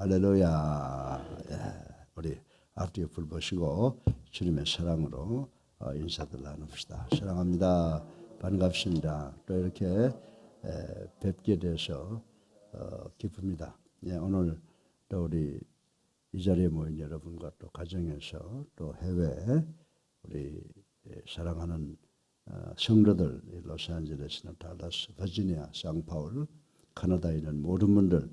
할렐루야. 예, 우리 앞뒤에 불 보시고 주님의 사랑으로 인사들 나눕시다. 사랑합니다. 반갑습니다. 또 이렇게 뵙게 돼서 기쁩니다. 예, 오늘 또 우리 이 자리에 모인 여러분과 또 가정에서 또 해외 우리 사랑하는 성도들, 로스앤젤레스나 달라스, 버지니아, 상파울, 캐나다에 있는 모든 분들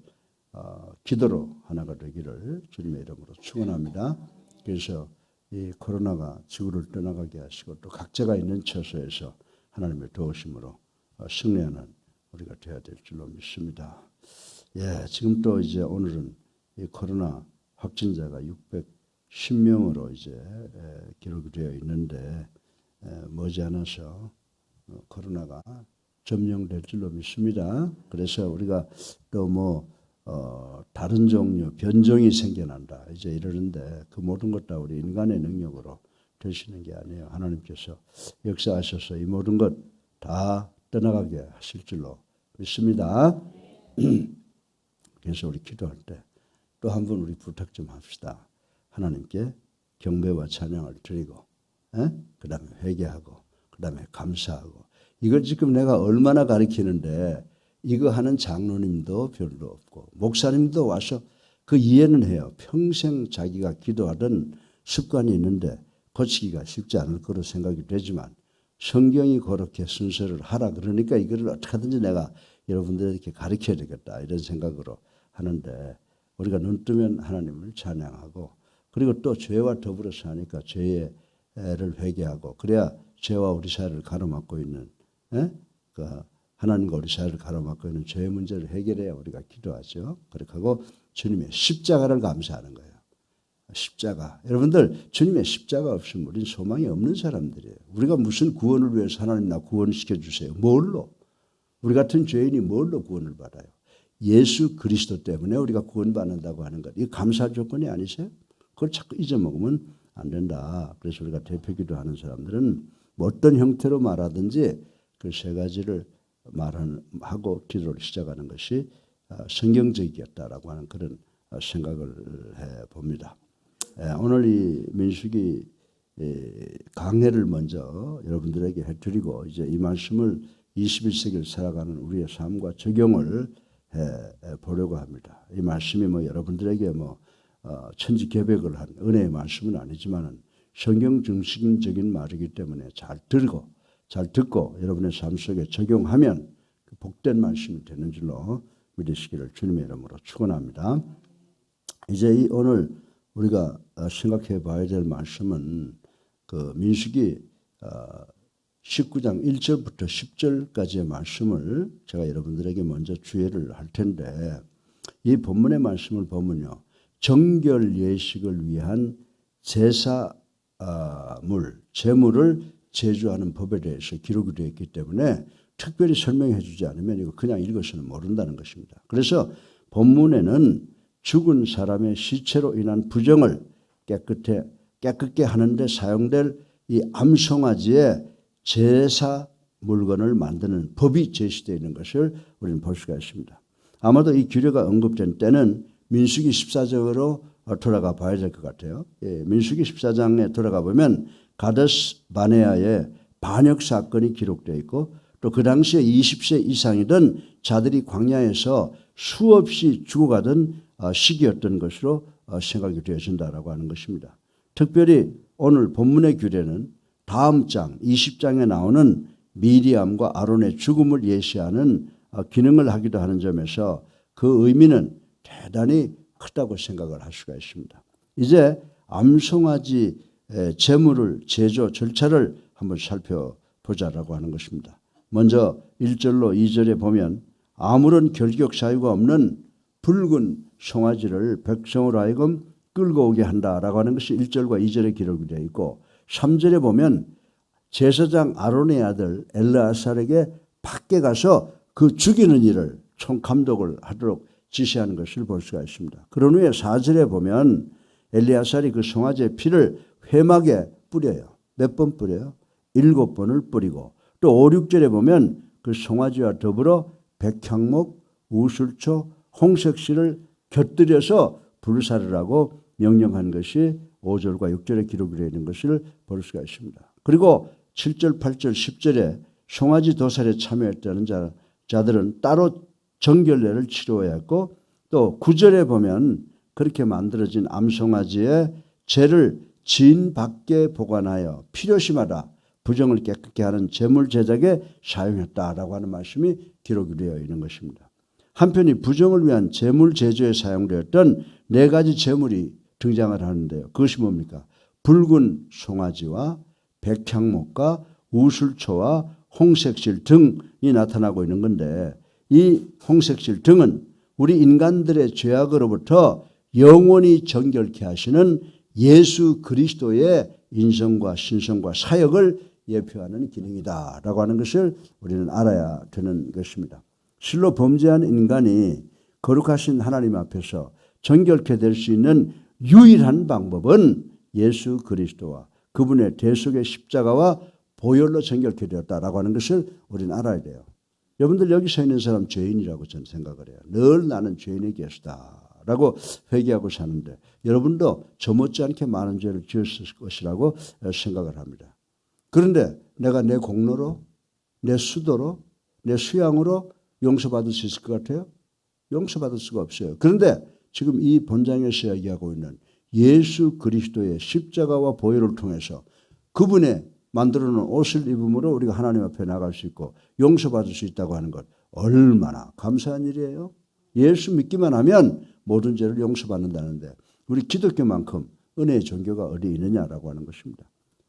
기도로 하나가 되기를 주님의 이름으로 축원합니다. 그래서 이 코로나가 지구를 떠나가게 하시고 또 각자가 있는 처소에서 하나님의 도우심으로 승리하는 우리가 되어야 될 줄로 믿습니다. 예, 지금 또 이제 오늘은 이 코로나 확진자가 610명으로 이제 기록이 되어 있는데 머지않아서 코로나가 점령될 줄로 믿습니다. 그래서 우리가 또 다른 종류 변종이 생겨난다 이제 이러는데 그 모든 것 다 우리 인간의 능력으로 되시는 게 아니에요. 하나님께서 역사하셔서 이 모든 것 다 떠나가게 하실 줄로 믿습니다. 그래서 우리 기도할 때 또 한 번 우리 부탁 좀 합시다. 하나님께 경배와 찬양을 드리고 그 다음에 회개하고 그 다음에 감사하고 이걸 지금 내가 얼마나 가르치는데 이거 하는 장로님도 별로 없고 목사님도 와서 그 이해는 해요. 평생 자기가 기도하던 습관이 있는데 고치기가 쉽지 않을 거로 생각이 되지만 성경이 그렇게 순서를 하라 그러니까 이거를 어떻게 하든지 내가 여러분들에게 가르쳐야 되겠다 이런 생각으로 하는데 우리가 눈 뜨면 하나님을 찬양하고 그리고 또 죄와 더불어서 하니까 죄를 회개하고 그래야 죄와 우리 사이를 가로막고 있는 하나님과 우리 사이를 가로막고 있는 죄의 문제를 해결해야 우리가 기도하죠. 그렇게 하고 주님의 십자가를 감사하는 거예요. 십자가. 여러분들 주님의 십자가 없으면 우리는 소망이 없는 사람들이에요. 우리가 무슨 구원을 위해서 하나님 나 구원시켜 주세요. 뭘로? 우리 같은 죄인이 뭘로 구원을 받아요? 예수 그리스도 때문에 우리가 구원받는다고 하는 것. 이거 감사 조건이 아니세요? 그걸 자꾸 잊어먹으면 안 된다. 그래서 우리가 대표기도 하는 사람들은 어떤 형태로 말하든지 그 세 가지를 말하고 기도를 시작하는 것이 성경적이었다라고 하는 그런 생각을 해봅니다. 오늘 이 민수기 강해를 먼저 여러분들에게 해드리고 이제 이 말씀을 21세기를 살아가는 우리의 삶과 적용을 해보려고 합니다. 이 말씀이 여러분들에게 천지개벽을 한 은혜의 말씀은 아니지만은 성경 중심적인 말이기 때문에 잘 듣고 여러분의 삶 속에 적용하면 복된 말씀이 되는 줄로 믿으시기를 주님의 이름으로 축원합니다. 이제 오늘 우리가 생각해 봐야 될 말씀은 그 민수기 19장 1절부터 10절까지의 말씀을 제가 여러분들에게 먼저 주의를 할 텐데 이 본문의 말씀을 보면요. 정결 예식을 위한 제물을 제주하는 법에 대해서 기록이 되어 있기 때문에 특별히 설명해 주지 않으면 이거 그냥 읽어서는 모른다는 것입니다. 그래서 본문에는 죽은 사람의 시체로 인한 부정을 깨끗게 하는데 사용될 이 암송아지의 제사 물건을 만드는 법이 제시되어 있는 것을 우리는 볼 수가 있습니다. 아마도 이 규례가 언급된 때는 민수기 14장으로 돌아가 봐야 될 것 같아요. 민수기 14장에 돌아가 보면 가데스 바네아의 반역 사건이 기록되어 있고 또 그 당시에 20세 이상이던 자들이 광야에서 수없이 죽어가던 시기였던 것으로 생각이 되어진다라고 하는 것입니다. 특별히 오늘 본문의 규례는 다음 장 20장에 나오는 미리암과 아론의 죽음을 예시하는 기능을 하기도 하는 점에서 그 의미는 대단히 크다고 생각을 할 수가 있습니다. 이제 암송아지 제물을 제조 절차를 한번 살펴보자라고 하는 것입니다. 먼저 1절로 2절에 보면 아무런 결격 사유가 없는 붉은 송아지를 백성으로 하여금 끌고 오게 한다라고 하는 것이 1절과 2절에 기록이 되어 있고 3절에 보면 제사장 아론의 아들 엘르아살에게 밖에 가서 그 죽이는 일을 총감독을 하도록 지시하는 것을 볼 수가 있습니다. 그런 후에 4절에 보면 엘르아살이 그 송아지의 피를 회막에 뿌려요. 몇 번 뿌려요? 7번을 뿌리고 또 5, 6절에 보면 그 송아지와 더불어 백향목, 우술초, 홍색실을 곁들여서 불사르라고 명령한 것이 5절과 6절에 기록이 되어 있는 것을 볼 수가 있습니다. 그리고 7절, 8절, 10절에 송아지 도살에 참여했다는 자들은 따로 정결례를 치루어야 했고, 또 9절에 보면 그렇게 만들어진 암송아지의 죄를 진 밖에 보관하여 필요시마다 부정을 깨끗게 하는 제물 제작에 사용했다라고 하는 말씀이 기록이 되어 있는 것입니다. 한편이 부정을 위한 제물 제조에 사용되었던 4가지 제물이 등장을 하는데요. 그것이 뭡니까? 붉은 송아지와 백향목과 우슬초와 홍색실 등이 나타나고 있는 건데, 이 홍색실 등은 우리 인간들의 죄악으로부터 영원히 정결케 하시는 예수 그리스도의 인성과 신성과 사역을 예표하는 기능이다라고 하는 것을 우리는 알아야 되는 것입니다. 실로 범죄한 인간이 거룩하신 하나님 앞에서 정결케 될 수 있는 유일한 방법은 예수 그리스도와 그분의 대속의 십자가와 보혈로 정결케 되었다라고 하는 것을 우리는 알아야 돼요. 여러분들 여기 서 있는 사람 죄인이라고 저는 생각을 해요. 늘 나는 죄인의 개수다라고 회개하고 사는데, 여러분도 저 못지않게 많은 죄를 지었을 것이라고 생각을 합니다. 그런데 내가 내 공로로, 내 수도로, 내 수양으로 용서받을 수 있을 것 같아요? 용서받을 수가 없어요. 그런데 지금 이 본장에서 이야기하고 있는 예수 그리스도의 십자가와 보혈을 통해서 그분의 만들어 놓은 옷을 입음으로 우리가 하나님 앞에 나갈 수 있고 용서받을 수 있다고 하는 것, 얼마나 감사한 일이에요. 예수 믿기만 하면 모든 죄를 용서받는다는데, 우리 기독교만큼 은혜의 종교가 어디 있느냐라고 하는 것입니다.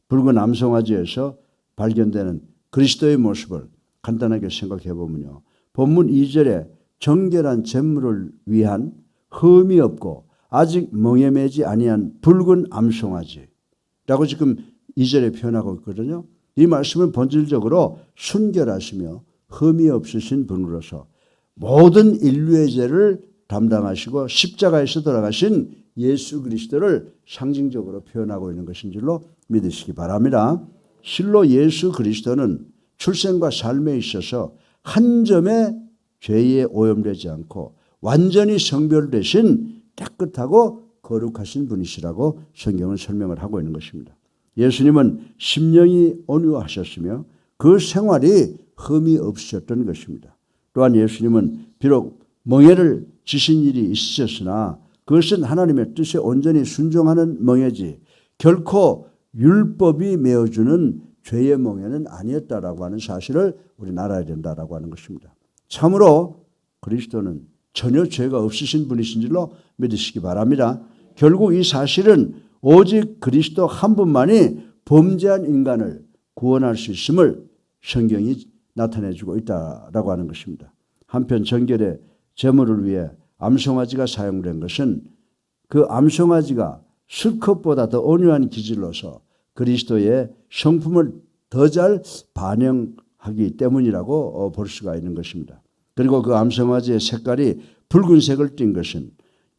붉은 암송아지에서 발견되는 그리스도의 모습을 간단하게 생각해 보면요, 본문 2절에 정결한 제물을 위한 흠이 없고 아직 멍에 매지 아니한 붉은 암송아지라고 지금 2절에 표현하고 있거든요. 이 말씀은 본질적으로 순결하시며 흠이 없으신 분으로서 모든 인류의 죄를 담당하시고 십자가에서 돌아가신 예수 그리스도를 상징적으로 표현하고 있는 것인 줄로 믿으시기 바랍니다. 실로 예수 그리스도는 출생과 삶에 있어서 한 점의 죄에 오염되지 않고 완전히 성별되신 깨끗하고 거룩하신 분이시라고 성경은 설명을 하고 있는 것입니다. 예수님은 심령이 온유하셨으며 그 생활이 흠이 없으셨던 것입니다. 또한 예수님은 비록 멍에를 지신 일이 있으셨으나 그것은 하나님의 뜻에 온전히 순종하는 멍에지 결코 율법이 메어주는 죄의 멍에는 아니었다라고 하는 사실을 우리는 알아야 된다라고 하는 것입니다. 참으로 그리스도는 전혀 죄가 없으신 분이신 줄로 믿으시기 바랍니다. 결국 이 사실은 오직 그리스도 한 분만이 범죄한 인간을 구원할 수 있음을 성경이 나타내주고 있다라고 하는 것입니다. 한편 정결의 제물을 위해 암송아지가 사용된 것은 그 암송아지가 수컷보다 더 온유한 기질로서 그리스도의 성품을 더 잘 반영하기 때문이라고 볼 수가 있는 것입니다. 그리고 그 암송아지의 색깔이 붉은색을 띤 것은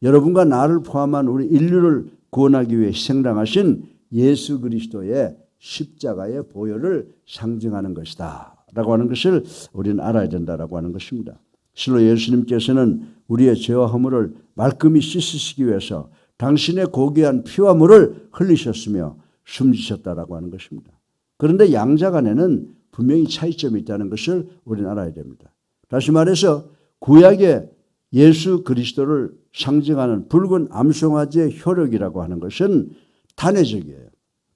여러분과 나를 포함한 우리 인류를 구원하기 위해 희생당하신 예수 그리스도의 십자가의 보혈을 상징하는 것이다 라고 하는 것을 우리는 알아야 된다라고 하는 것입니다. 실로 예수님께서는 우리의 죄와 허물을 말끔히 씻으시기 위해서 당신의 고귀한 피와 물을 흘리셨으며 숨지셨다라고 하는 것입니다. 그런데 양자 간에는 분명히 차이점이 있다는 것을 우리는 알아야 됩니다. 다시 말해서 구약의 예수 그리스도를 상징하는 붉은 암송아지의 효력이라고 하는 것은 단회적이에요.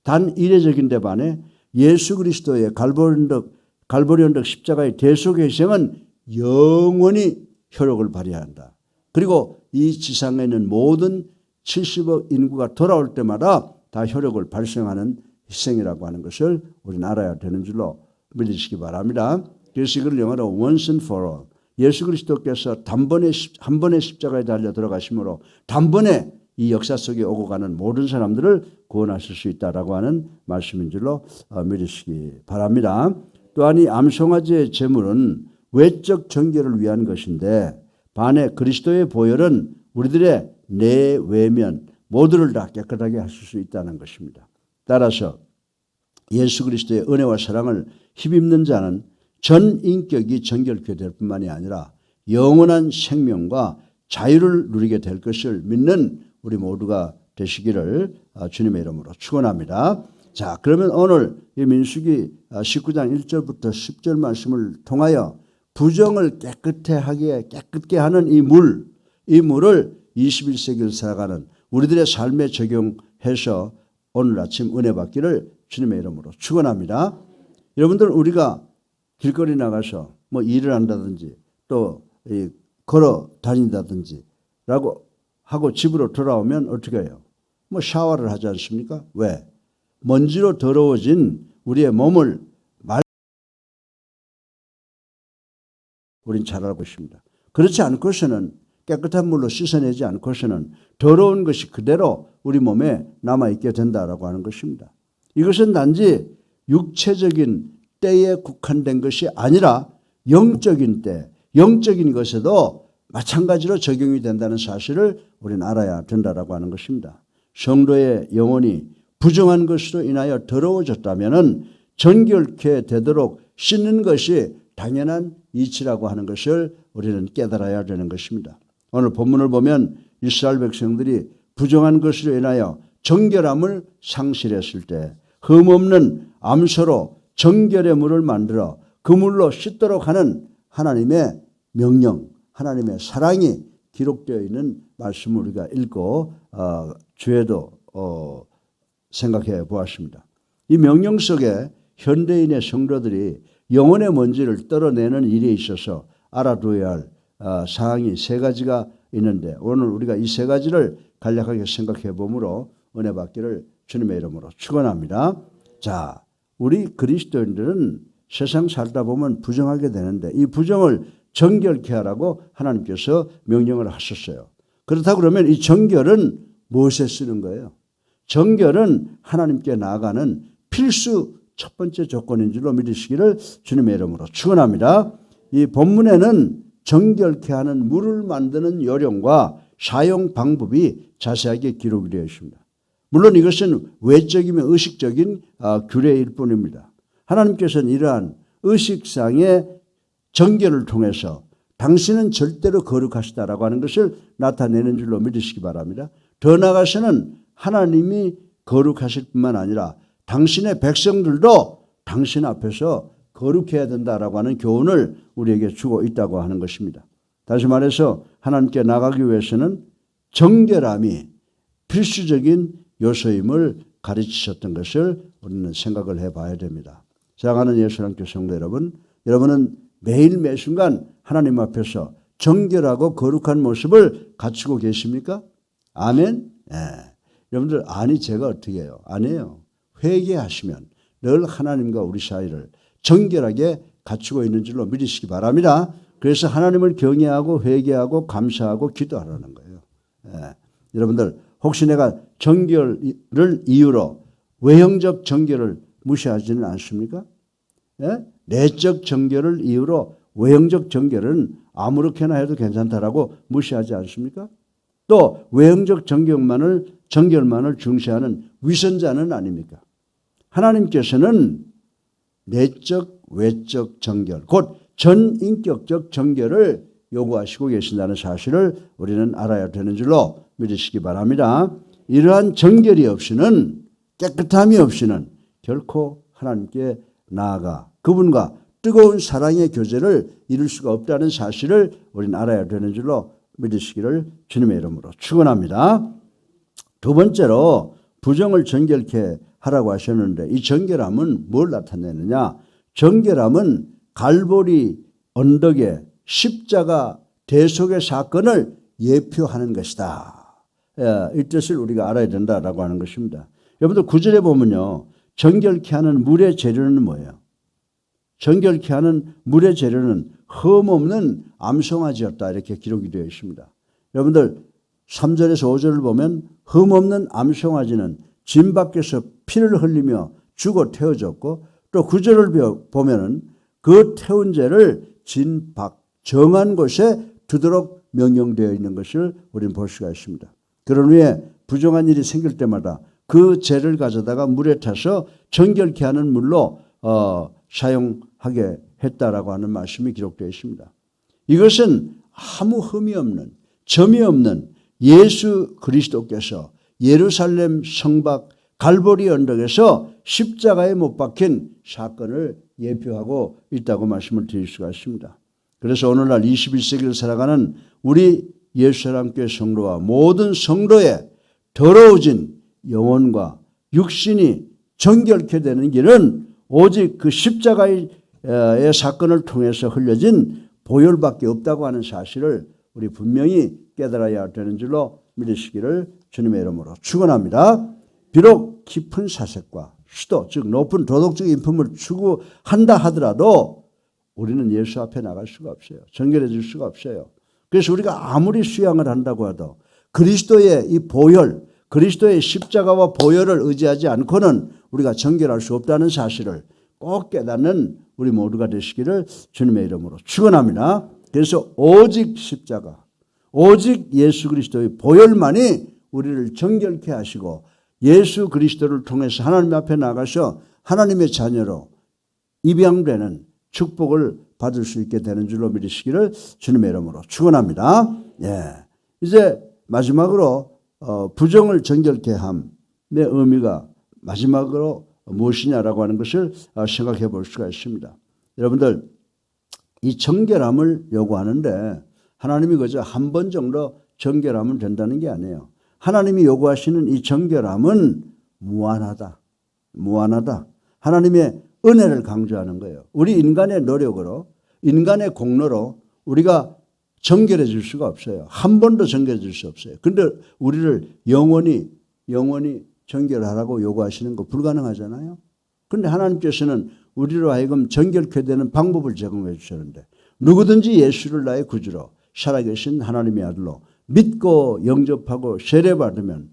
단 이례적인데 반해 예수 그리스도의 갈보리 언덕 십자가의 대속의 희생은 영원히 효력을 발휘한다. 그리고 이 지상에 있는 모든 70억 인구가 돌아올 때마다 다 효력을 발생하는 희생이라고 하는 것을 우리는 알아야 되는 줄로 믿으시기 바랍니다. 그래서 이걸 영어로 once and for all, 예수 그리스도께서 한 번의 십자가에 달려 들어가심으로 단번에 이 역사 속에 오고 가는 모든 사람들을 구원하실 수 있다라고 하는 말씀인 줄로 믿으시기 바랍니다. 또한 이 암송아지의 제물은 외적 정결을 위한 것인데 반해 그리스도의 보혈은 우리들의 내 외면 모두를 다 깨끗하게 하실 수 있다는 것입니다. 따라서 예수 그리스도의 은혜와 사랑을 힘입는 자는 전 인격이 정결케 될 뿐만이 아니라 영원한 생명과 자유를 누리게 될 것을 믿는 우리 모두가 되시기를 주님의 이름으로 축원합니다. 자, 그러면 오늘 이 민수기 19장 1절부터 10절 말씀을 통하여 부정을 깨끗게 하는 이 물을 21세기를 살아가는 우리들의 삶에 적용해서 오늘 아침 은혜 받기를 주님의 이름으로 축원합니다. 여러분들, 우리가 길거리 나가서 뭐 일을 한다든지 또 걸어 다닌다든지 라고 하고 집으로 돌아오면 어떻게 해요? 뭐 샤워를 하지 않습니까? 왜? 먼지로 더러워진 우리의 몸을 우린 잘 알고 있습니다. 그렇지 않고서는, 깨끗한 물로 씻어내지 않고서는 더러운 것이 그대로 우리 몸에 남아있게 된다라고 하는 것입니다. 이것은 단지 육체적인 때에 국한된 것이 아니라 영적인 때, 영적인 것에도 마찬가지로 적용이 된다는 사실을 우리는 알아야 된다라고 하는 것입니다. 성도의 영혼이 부정한 것으로 인하여 더러워졌다면 정결케 되도록 씻는 것이 당연한 이치라고 하는 것을 우리는 깨달아야 되는 것입니다. 오늘 본문을 보면 이스라엘 백성들이 부정한 것으로 인하여 정결함을 상실했을 때 흠없는 암소로 정결의 물을 만들어 그 물로 씻도록 하는 하나님의 명령, 하나님의 사랑이 기록되어 있는 말씀을 우리가 읽고 주에도 생각해 보았습니다. 이 명령 속에 현대인의 성도들이 영혼의 먼지를 떨어내는 일에 있어서 알아둬야 할 사항이 세 가지가 있는데, 오늘 우리가 이 세 가지를 간략하게 생각해 보므로 은혜 받기를 주님의 이름으로 축원합니다. 자, 우리 그리스도인들은 세상 살다 보면 부정하게 되는데 이 부정을 정결케 하라고 하나님께서 명령을 하셨어요. 그렇다고 그러면 이 정결은 무엇에 쓰는 거예요? 정결은 하나님께 나아가는 필수 첫 번째 조건인 줄로 믿으시기를 주님의 이름으로 축원합니다. 이 본문에는 정결케 하는 물을 만드는 요령과 사용 방법이 자세하게 기록이 되어 있습니다. 물론 이것은 외적이며 의식적인 규례일 뿐입니다. 하나님께서는 이러한 의식상의 정결을 통해서 당신은 절대로 거룩하시다라고 하는 것을 나타내는 줄로 믿으시기 바랍니다. 더 나아가서는 하나님이 거룩하실 뿐만 아니라 당신의 백성들도 당신 앞에서 거룩해야 된다라고 하는 교훈을 우리에게 주고 있다고 하는 것입니다. 다시 말해서 하나님께 나가기 위해서는 정결함이 필수적인 요소임을 가르치셨던 것을 우리는 생각을 해봐야 됩니다. 사랑하는 예수님께 성도 여러분, 여러분은 매일 매순간 하나님 앞에서 정결하고 거룩한 모습을 갖추고 계십니까? 아멘? 네. 여러분들, 아니 제가 어떻게 해요? 아니에요. 회개하시면 늘 하나님과 우리 사이를 정결하게 갖추고 있는 줄로 믿으시기 바랍니다. 그래서 하나님을 경외하고 회개하고 감사하고 기도하라는 거예요. 네. 여러분들, 혹시 내가 정결을 이유로 외형적 정결을 무시하지는 않습니까? 네? 내적 정결을 이유로 외형적 정결은 아무렇게나 해도 괜찮다라고 무시하지 않습니까? 또 외형적 정결만을 중시하는 위선자는 아닙니까? 하나님께서는 내적, 외적 정결, 곧 전인격적 정결을 요구하시고 계신다는 사실을 우리는 알아야 되는 줄로 믿으시기 바랍니다. 이러한 정결이 없이는, 깨끗함이 없이는 결코 하나님께 나아가 그분과 뜨거운 사랑의 교제를 이룰 수가 없다는 사실을 우리는 알아야 되는 줄로 믿으시기를 주님의 이름으로 축원합니다. 두 번째로 부정을 정결케 하라고 하셨는데 이 정결함은 뭘 나타내느냐? 정결함은 갈보리 언덕의 십자가 대속의 사건을 예표하는 것이다. 이 뜻을 우리가 알아야 된다라고 하는 것입니다. 여러분들 9절에 보면요, 정결케 하는 물의 재료는 뭐예요? 정결케 하는 물의 재료는 흠없는 암송아지였다, 이렇게 기록이 되어 있습니다. 여러분들 3절에서 5절을 보면 흠없는 암송아지는 진 밖에서 피를 흘리며 죽어 태워졌고, 또 9절을 보면은 그 태운 죄를 진 밖 정한 곳에 두도록 명령되어 있는 것을 우리는 볼 수가 있습니다. 그런 후에 부정한 일이 생길 때마다 그 죄를 가져다가 물에 타서 정결케 하는 물로 사용하게 했다라고 하는 말씀이 기록되어 있습니다. 이것은 아무 흠이 없는 점이 없는 예수 그리스도께서 예루살렘 성박 갈보리 언덕에서 십자가에 못 박힌 사건을 예표하고 있다고 말씀을 드릴 수가 있습니다. 그래서 오늘날 21세기를 살아가는 우리 예수사랑교회 성도와 모든 성도의 더러워진 영혼과 육신이 정결케 되는 길은 오직 그 십자가의 사건을 통해서 흘려진 보혈밖에 없다고 하는 사실을 우리 분명히 깨달아야 되는 줄로 믿으시기를 주님의 이름으로 축원합니다. 비록 깊은 사색과 수도 즉 높은 도덕적 인품을 추구한다 하더라도 우리는 예수 앞에 나갈 수가 없어요. 정결해질 수가 없어요. 그래서 우리가 아무리 수양을 한다고 해도 그리스도의 이 보혈, 그리스도의 십자가와 보혈을 의지하지 않고는 우리가 정결할 수 없다는 사실을 꼭 깨닫는 우리 모두가 되시기를 주님의 이름으로 축원합니다. 그래서 오직 십자가, 오직 예수 그리스도의 보혈만이 우리를 정결케 하시고 예수 그리스도를 통해서 하나님 앞에 나가서 하나님의 자녀로 입양되는 축복을 받을 수 있게 되는 줄로 믿으시기를 주님의 이름으로 축원합니다. 예. 이제 마지막으로 부정을 정결케 함의 의미가 마지막으로 무엇이냐라고 하는 것을 생각해 볼 수가 있습니다. 여러분들 이 정결함을 요구하는데 하나님이 그저 한 번 정도 정결하면 된다는 게 아니에요. 하나님이 요구하시는 이 정결함은 무한하다. 무한하다. 하나님의 은혜를 강조하는 거예요. 우리 인간의 노력으로 인간의 공로로 우리가 정결해질 수가 없어요. 한 번도 정결해질 수 없어요. 그런데 우리를 영원히 정결하라고 요구하시는 거 불가능하잖아요. 그런데 하나님께서는 우리로 하여금 정결케 되는 방법을 제공해 주셨는데 누구든지 예수를 나의 구주로 살아계신 하나님의 아들로 믿고 영접하고 세례받으면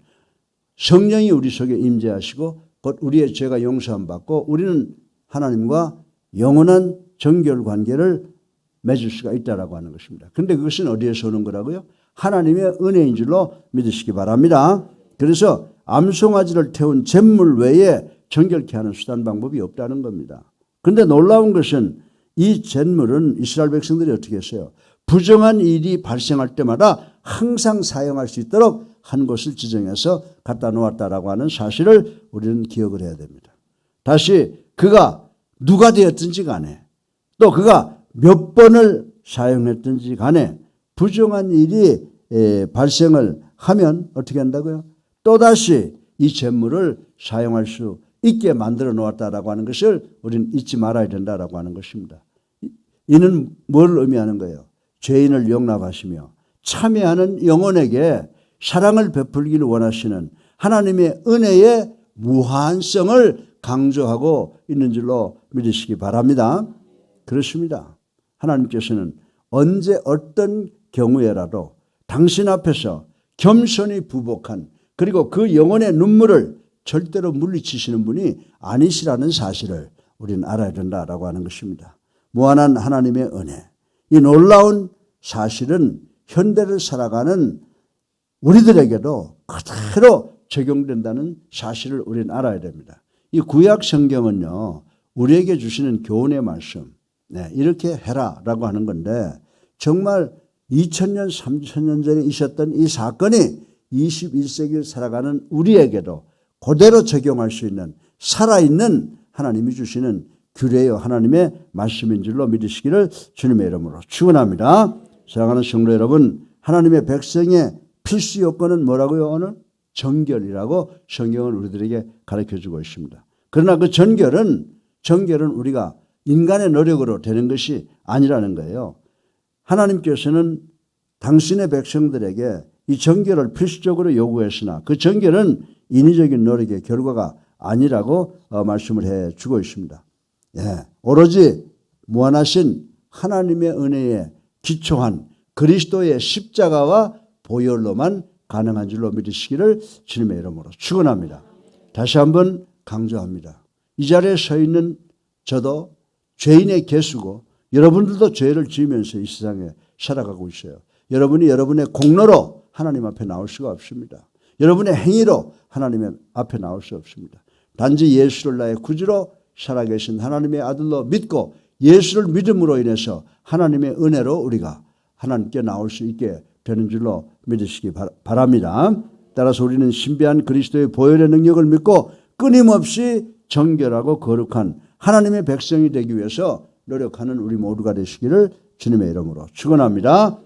성령이 우리 속에 임재하시고 곧 우리의 죄가 용서함 받고 우리는 하나님과 영원한 정결 관계를 맺을 수가 있다라고 하는 것입니다. 그런데 그것은 어디에서 오는 거라고요? 하나님의 은혜인 줄로 믿으시기 바랍니다. 그래서 암송아지를 태운 잿물 외에 정결케 하는 수단 방법이 없다는 겁니다. 그런데 놀라운 것은 이 잿물은 이스라엘 백성들이 어떻게 했어요? 부정한 일이 발생할 때마다 항상 사용할 수 있도록 한 곳을 지정해서 갖다 놓았다라고 하는 사실을 우리는 기억을 해야 됩니다. 다시 그가 누가 되었든지 간에 또 그가 몇 번을 사용했든지 간에 부정한 일이 발생을 하면 어떻게 한다고요? 또다시 이 잿물을 사용할 수 있게 만들어 놓았다라고 하는 것을 우리는 잊지 말아야 된다라고 하는 것입니다. 이는 뭘 의미하는 거예요? 죄인을 용납하시며 참여하는 영혼에게 사랑을 베풀기를 원하시는 하나님의 은혜의 무한성을 강조하고 있는 줄로 믿으시기 바랍니다. 그렇습니다. 하나님께서는 언제 어떤 경우에라도 당신 앞에서 겸손히 부복한 그리고 그 영혼의 눈물을 절대로 물리치시는 분이 아니시라는 사실을 우리는 알아야 된다라고 하는 것입니다. 무한한 하나님의 은혜, 이 놀라운 사실은 현대를 살아가는 우리들에게도 그대로 적용된다는 사실을 우리는 알아야 됩니다. 이 구약 성경은요, 우리에게 주시는 교훈의 말씀, 이렇게 해라라고 하는 건데 정말 2000년, 3000년 전에 있었던 이 사건이 21세기를 살아가는 우리에게도 그대로 적용할 수 있는 살아있는 하나님이 주시는 규례요 하나님의 말씀인 줄로 믿으시기를 주님의 이름으로 축원합니다. 사랑하는 성도 여러분, 하나님의 백성의 필수 요건은 뭐라고요? 오늘 정결이라고 성경은 우리들에게 가르쳐주고 있습니다. 그러나 그 정결은 우리가 인간의 노력으로 되는 것이 아니라는 거예요. 하나님께서는 당신의 백성들에게 이 정결을 필수적으로 요구했으나 그 정결은 인위적인 노력의 결과가 아니라고 말씀을 해주고 있습니다. 오로지 무한하신 하나님의 은혜에 기초한 그리스도의 십자가와 보혈로만 가능한 줄로 믿으시기를 주님의 이름으로 축원합니다. 다시 한번 강조합니다. 이 자리에 서 있는 저도 죄인의 개수고 여러분들도 죄를 지으면서 이 세상에 살아가고 있어요. 여러분이 여러분의 공로로 하나님 앞에 나올 수가 없습니다. 여러분의 행위로 하나님 앞에 나올 수 없습니다. 단지 예수를 나의 구주로 살아계신 하나님의 아들로 믿고 예수를 믿음으로 인해서 하나님의 은혜로 우리가 하나님께 나올 수 있게 되는 줄로 믿으시기 바랍니다. 따라서 우리는 신비한 그리스도의 보혈의 능력을 믿고 끊임없이 정결하고 거룩한 하나님의 백성이 되기 위해서 노력하는 우리 모두가 되시기를 주님의 이름으로 축원합니다.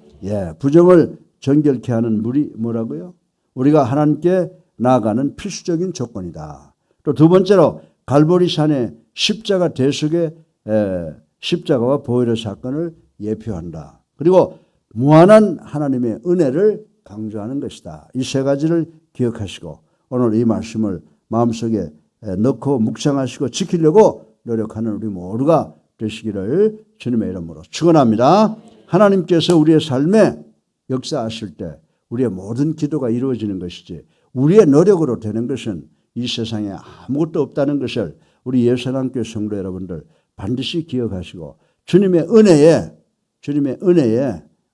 부정을 정결케 하는 물이 뭐라고요? 우리가 하나님께 나아가는 필수적인 조건이다. 또 두 번째로 갈보리산의 십자가 대속의 십자가와 보혈의 사건을 예표한다. 그리고 무한한 하나님의 은혜를 강조하는 것이다. 이 세 가지를 기억하시고 오늘 이 말씀을 마음속에 넣고 묵상하시고 지키려고 노력하는 우리 모두가 되시기를 주님의 이름으로 축원합니다. 하나님께서 우리의 삶에 역사하실 때 우리의 모든 기도가 이루어지는 것이지 우리의 노력으로 되는 것은 이 세상에 아무것도 없다는 것을 우리 예수님교회 성도 여러분들 반드시 기억하시고 주님의 은혜에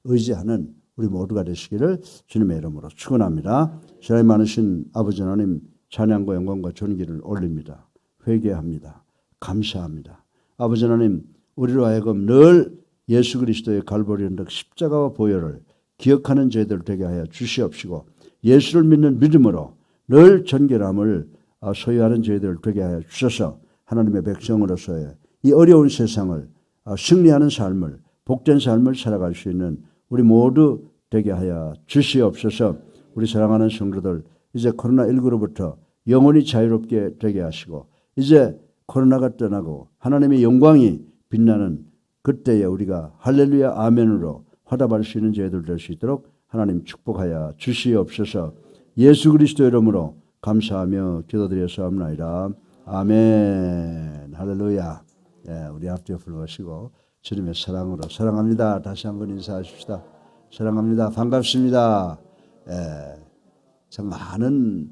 의지하는 우리 모두가 되시기를 주님의 이름으로 축원합니다. 사랑이 많으신 아버지 하나님 찬양과 영광과 존귀를 올립니다. 회개합니다. 감사합니다. 아버지 하나님 우리로 하여금 늘 예수 그리스도의 갈보리 언덕 십자가와 보혈을 기억하는 저희들 되게 하여 주시옵시고 예수를 믿는 믿음으로 늘 정결함을 소유하는 저희들 되게 하여 주셔서 하나님의 백성으로서의 이 어려운 세상을 승리하는 삶을 복된 삶을 살아갈 수 있는 우리 모두 되게 하여 주시옵소서. 우리 사랑하는 성도들 이제 코로나19로부터 영원히 자유롭게 되게 하시고 이제 코로나가 떠나고 하나님의 영광이 빛나는 그때에 우리가 할렐루야 아멘으로 화답할 수 있는 저희들 될 수 있도록 하나님 축복하여 주시옵소서. 예수 그리스도 이름으로 감사하며 기도드렸사옵나이다. 아멘. 할렐루야. 우리 앞뒤에 불러보시고 주님의 사랑으로 사랑합니다. 다시 한번 인사하십시다. 사랑합니다. 반갑습니다. 참 많은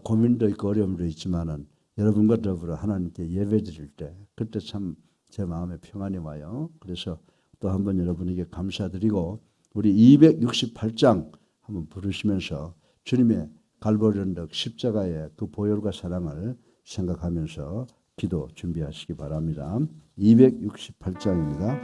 고민도 있고 어려움도 있지만은 여러분과 더불어 하나님께 예배드릴 때 그때 참 제 마음에 평안이 와요. 그래서 또 한번 여러분에게 감사드리고 우리 268장 한번 부르시면서 주님의 갈보리 언덕 십자가의 그 보혈과 사랑을 생각하면서 기도 준비하시기 바랍니다. 268장입니다.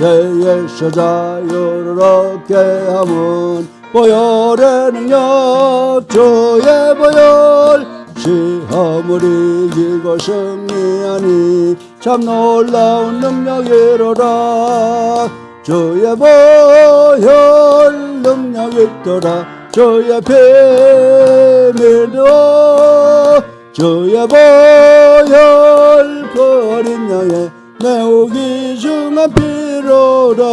죄에서 자유를 얻게 함은 보혈의 능력 주의 보혈 시험을 이기고 승리하니 참 놀라운 능력이로라. 주의 보혈 능력이 있더라. 주의 피 믿어 주의 보혈 그 어린 양의 매우 귀중한 피로라.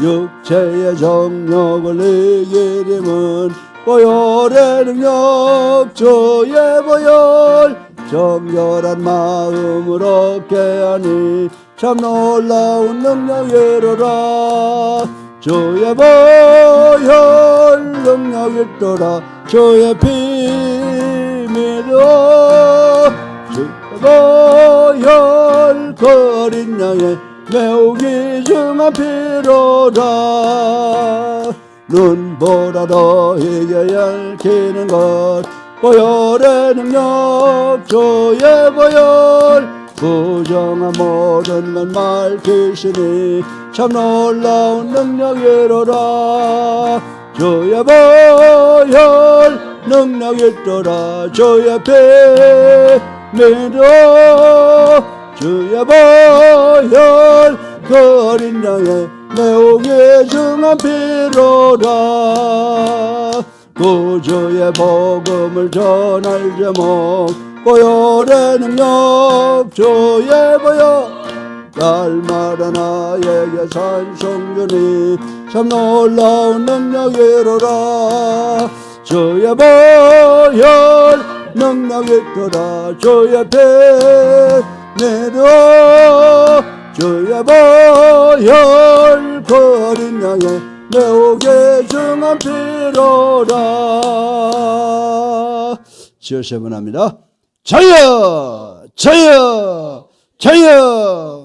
육체의 정욕을 이기림은 보혈의 능력 주의 보혈 정결한 마음을 얻게 하니 참 놀라운 능력이로라. 주의 보혈 능력 있도다. 주의 피 믿어 주의 보혈 그 어린 양의 매우 귀중한 피로라. 눈보라 너에게 얽히는 것 보혈의 능력 주의 보혈 부정한 모든 것 밝히시니 참 놀라운 능력이로라. 주의 보혈 능력 있도다. 주의 피 믿어 주의 보혈 그 어린 양의 매우 귀중한 피로라. 구주의 복음을 전할 제목 보혈의 능력 주의 보혈 날마다 나에게 찬송주니 참 놀라운 능력이로라. 주의 보혈 능력 있도다. 주의 피 믿어 주의 보혈 그 어린 양의 매우 귀중한 피로라. 지어 세번합니다. 저여 저여 저여